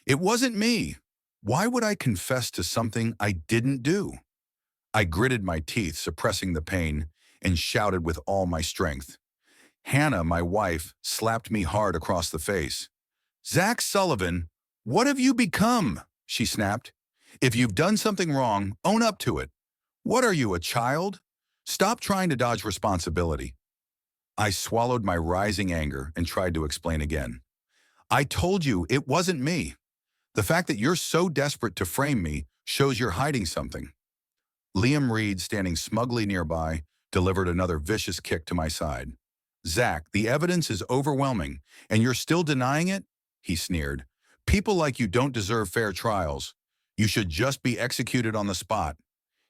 It wasn't me. Why would I confess to something I didn't do? I gritted my teeth, suppressing the pain, and shouted with all my strength. Hannah, my wife, slapped me hard across the face. "Zach Sullivan, what have you become?" she snapped. "If you've done something wrong, own up to it. What are you, a child? Stop trying to dodge responsibility." I swallowed my rising anger and tried to explain again. "I told you it wasn't me. The fact that you're so desperate to frame me shows you're hiding something." Liam Reed, standing smugly nearby, delivered another vicious kick to my side. "Zach, the evidence is overwhelming, and you're still denying it?" he sneered. "People like you don't deserve fair trials. You should just be executed on the spot."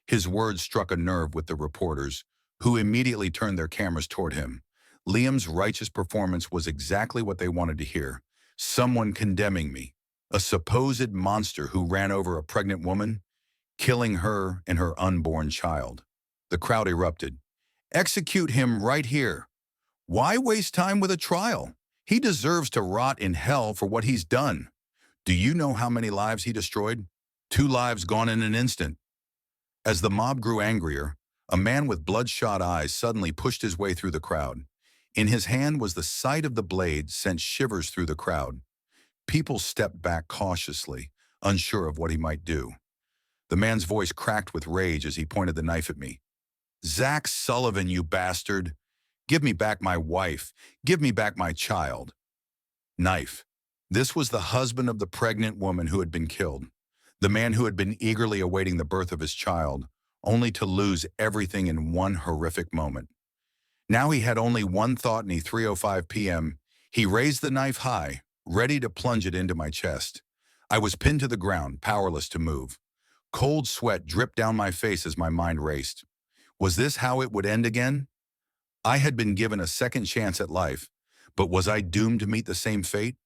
His words struck a nerve with the reporters, who immediately turned their cameras toward him. Liam's righteous performance was exactly what they wanted to hear. Someone condemning me, a supposed monster who ran over a pregnant woman, killing her and her unborn child. The crowd erupted. "Execute him right here. Why waste time with a trial? He deserves to rot in hell for what he's done. Do you know how many lives he destroyed? 2 lives gone in an instant." As the mob grew angrier, a man with bloodshot eyes suddenly pushed his way through the crowd. In his hand was the sight of the blade sent shivers through the crowd. People stepped back cautiously, unsure of what he might do. The man's voice cracked with rage as he pointed the knife at me. "Zach Sullivan, you bastard! Give me back my wife. Give me back my child." Knife. This was the husband of the pregnant woman who had been killed. The man who had been eagerly awaiting the birth of his child, only to lose everything in one horrific moment. Now he had only one thought in 3:05 p.m. He raised the knife high, ready to plunge it into my chest. I was pinned to the ground, powerless to move. Cold sweat dripped down my face as my mind raced. Was this how it would end again? I had been given a second chance at life, but was I doomed to meet the same fate?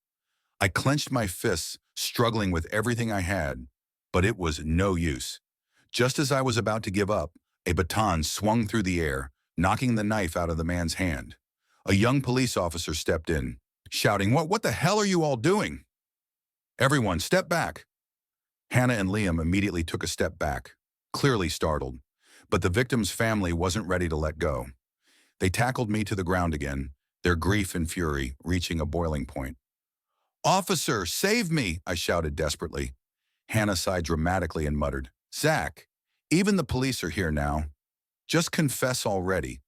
I clenched my fists, struggling with everything I had, but it was no use. Just as I was about to give up, a baton swung through the air, knocking the knife out of the man's hand. A young police officer stepped in, shouting, What the hell are you all doing?" "Everyone, step back." Hannah and Liam immediately took a step back, clearly startled, but the victim's family wasn't ready to let go. They tackled me to the ground again, their grief and fury reaching a boiling point. "Officer, save me!" I shouted desperately. Hannah sighed dramatically and muttered, "Zach, even the police are here now. Just confess already."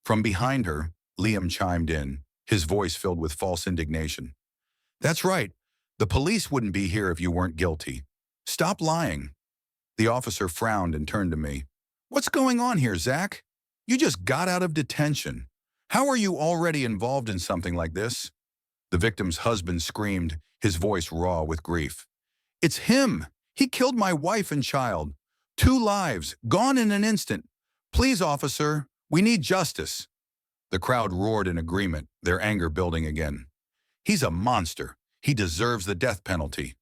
From behind her, Liam chimed in, his voice filled with false indignation. "That's right. The police wouldn't be here if you weren't guilty. Stop lying." The officer frowned and turned to me. "What's going on here, Zach? You just got out of detention. How are you already involved in something like this?" The victim's husband screamed, his voice raw with grief. "It's him! He killed my wife and child. 2 lives, gone in an instant. Please, officer, we need justice." The crowd roared in agreement, their anger building again. "He's a monster. He deserves the death penalty."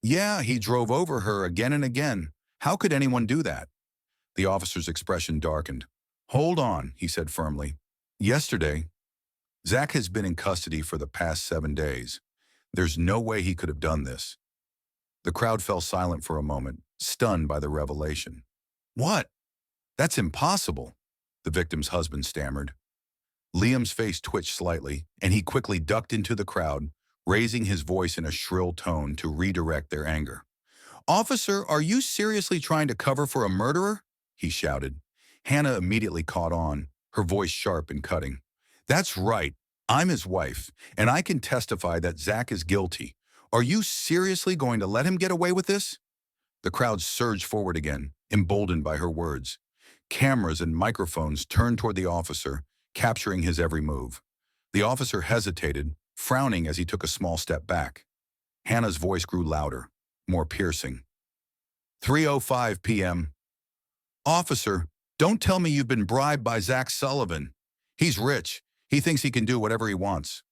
"Yeah, he drove over her again and again. How could anyone do that?" The officer's expression darkened. "Hold on," he said firmly. "Yesterday, Zach has been in custody for the past 7 days. There's no way he could have done this." The crowd fell silent for a moment, stunned by the revelation. "What? That's impossible," the victim's husband stammered. Liam's face twitched slightly, and he quickly ducked into the crowd, raising his voice in a shrill tone to redirect their anger. "Officer, are you seriously trying to cover for a murderer?" he shouted. Hannah immediately caught on, her voice sharp and cutting. "That's right. I'm his wife, and I can testify that Zach is guilty. Are you seriously going to let him get away with this?" The crowd surged forward again, emboldened by her words. Cameras and microphones turned toward the officer, capturing his every move. The officer hesitated, frowning as he took a small step back. Hannah's voice grew louder, more piercing. 3:05 p.m. "Officer, don't tell me you've been bribed by Zach Sullivan. He's rich. He thinks he can do whatever he wants."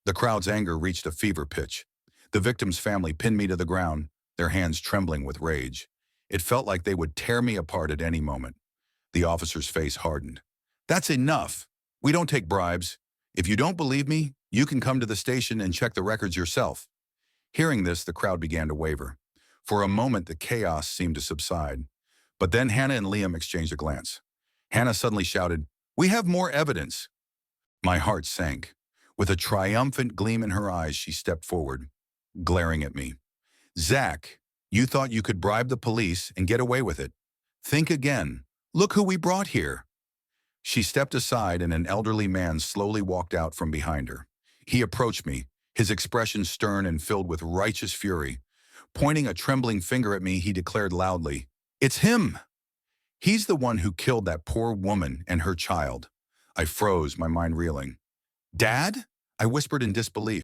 The crowd's anger reached a fever pitch. The victim's family pinned me to the ground, their hands trembling with rage. It felt like they would tear me apart at any moment. The officer's face hardened. "That's enough. We don't take bribes. If you don't believe me, you can come to the station and check the records yourself." Hearing this, the crowd began to waver. For a moment, the chaos seemed to subside. But then Hannah and Liam exchanged a glance. Hannah suddenly shouted, "We have more evidence." My heart sank. With a triumphant gleam in her eyes, she stepped forward, glaring at me. "Zach, you thought you could bribe the police and get away with it. Think again. Look who we brought here." She stepped aside and an elderly man slowly walked out from behind her. He approached me, his expression stern and filled with righteous fury. Pointing a trembling finger at me, he declared loudly, "It's him! He's the one who killed that poor woman and her child." I froze, my mind reeling. "Dad?" I whispered in disbelief.